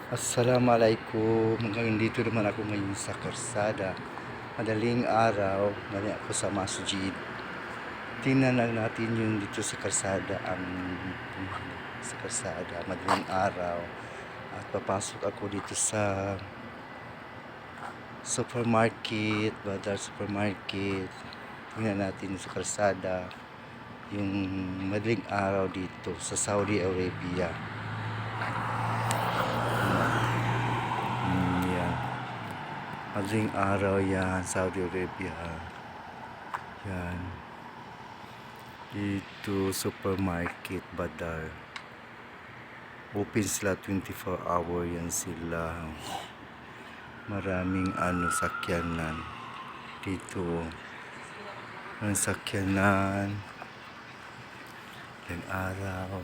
Assalamualaikum. Ngayon dito naman ako ngayon sa Karsada. Madaling araw, galing ako sa masjid. Tingnan lang natin yung dito sa Karsada, sa Karsada, madaling araw. At papasok ako dito sa supermarket, Badar Supermarket. Tingnan natin sa Karsada, yung madaling araw dito sa Saudi Arabia. Yan. Madaling araw yan, Saudi Arabia. Yan. Dito, supermarket, Badar. Open sila 24 hour yan sila. Maraming sakyanan. Dito. Ang sakyanan. Madaling araw.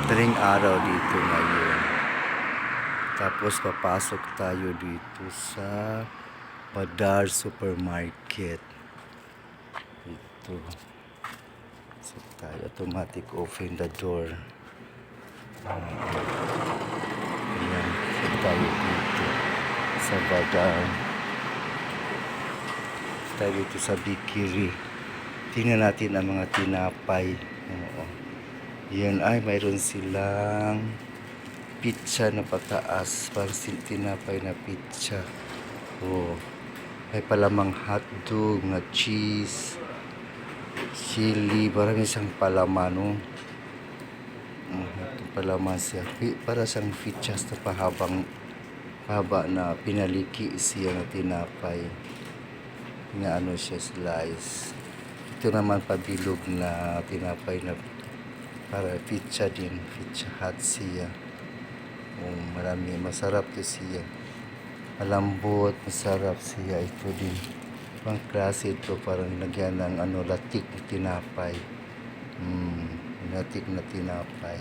Madaling araw dito ngayon. Tapos papasok tayo dito sa Badar Supermarket. Ito. So tayo, automatic open the door. Ayan. So tayo dito sa Badar. Tayo dito sa Bikiri. Tingnan natin ang mga tinapay. Oo. Yan ay mayroon silang pizza na pataas. Parang tinapay na pizza. Oh, may palamang hotdog na cheese, chili, parang isang palaman, palaman siya. Para siyang pizza na haba na pinaliki siya na tinapay. Inaano siya slice. Ito naman pabilog na tinapay na para pizza din. Pizza hot siya. Oh, marami. Masarap to siya. Malambot, masarap siya. Ito din pang klase ito, parang lagyan ng latik na tinapay. Latik na tinapay.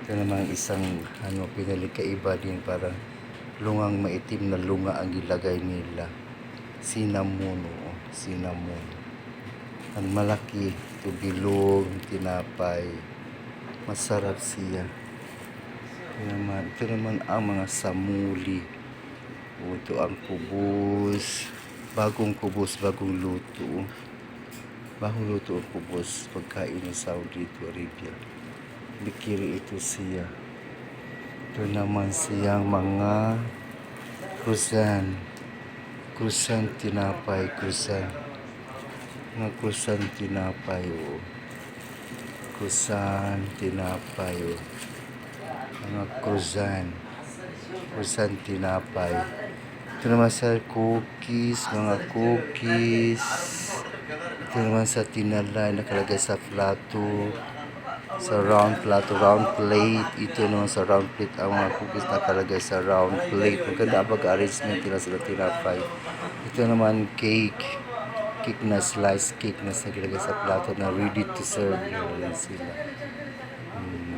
Ito naman isang pinali kaiba din, parang lungang maitim na lunga ang ilagay nila. Cinnamon, cinnamon. Ang malaki, ito bilog, tinapay. Masarap siya. Ito naman ang mga samuli. Ito ang kubos. Bagong kubos, bagong luto. Bagong luto ang kubos. Pagkain ng Saudi Arabia. Bikiri ito siya. Ito naman siyang mga krusan. Krusan tinapay. Krusan. Mga krusan tinapay. Krusan tinapay. Mga krusan tinapay. Ito naman sa cookies, mga cookies. Ito naman sa tinalay, nakalagay sa plato, sa round plato, round plate. Ito naman sa round plate, ang mga cookies nakalagay sa round plate. Maganda ang pag-arrangement nila sila tinapay. Ito naman cake na slice cake na nakalagay sa plato na ready to serve. Yan sila.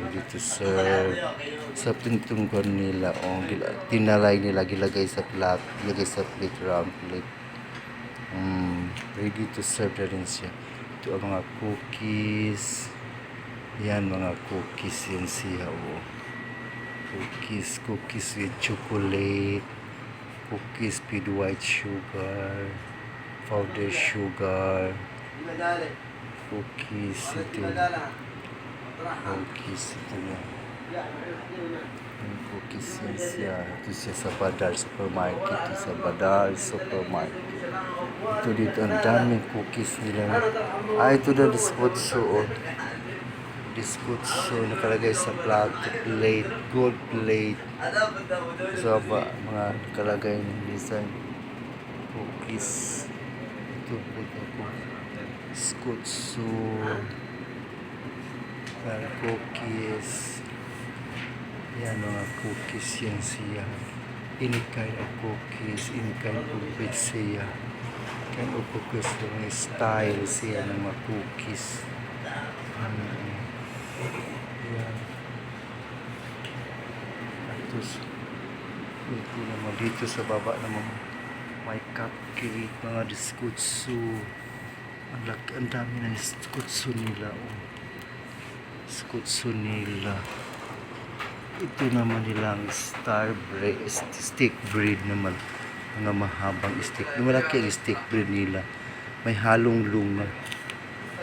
Ready to serve. Sa pintungkon nila, tinalay nila, gilagay sa plate, round plate. Ready to serve na rin siya. Ito ang mga cookies. Yan, mga cookies yan siya. Cookies with chocolate. Cookies with white sugar. Powdered sugar. Cookies ito. Cookies ito yan. Yung cookies yan siya. Ito siya sa Badar Supermarket. Ito sa Badar Supermarket. Ito dito, ang daming cookies nila. Ito na disputso. Disputso, nakalagay sa plato, plate, gold plate. So, mga nakalagay ng design. Cookies. Ito po. Disputso. Cookies. Yan, mga cookies yan siya. Any kind of cookies, any kind of cookies siya. Kind of cookies, yung style siya ng mga cookies. Yan. Ito naman dito sa baba naman may cupcake, mga diskutsu. Ang dami ng skutso nila. Oh. Skutso nila. Ito naman nilang stick breed naman. Mga mahabang stick. Malaki ang stick breed nila. May halong lunga.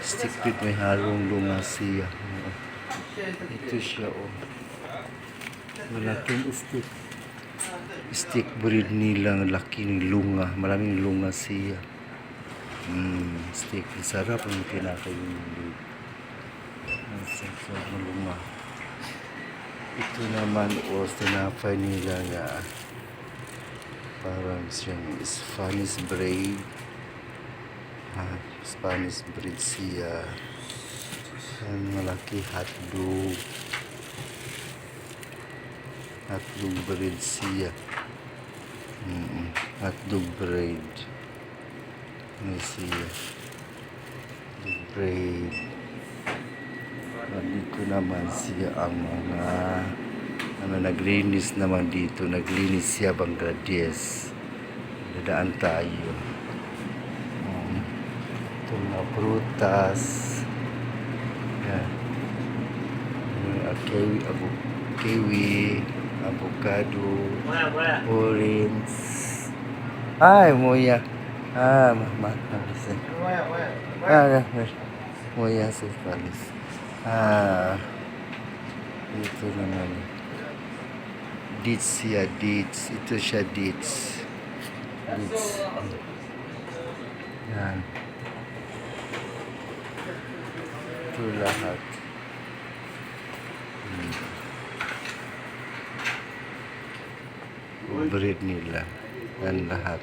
Stick breed may halong lunga siya. Oh. Ito siya. Oh. Malaking stick breed nila. Laki ng lunga. Maraming lunga siya. Steak. Sarap ang tinakay yung ang sarap ng lunga. Ito naman tinapay nila nga parang siyang Spanish bread. Spanish bread siya. Ang malaki hotdog. Hotdog bread siya. Hotdog bread. Ano siya? Hotdog bread. Dito naman siya ang mga naglinis naman dito. Naglinis siya Bangladesh. Dadaan tayo. Ito mga prutas. Yan. Kiwi, avocado, orange. Ay, moya. Malisin. Moya sa Spanish. Ito naman. Dates siya, dates. Ito siya, dates. Dates. Yan. Ito lahat. Bread nila. Yan lahat.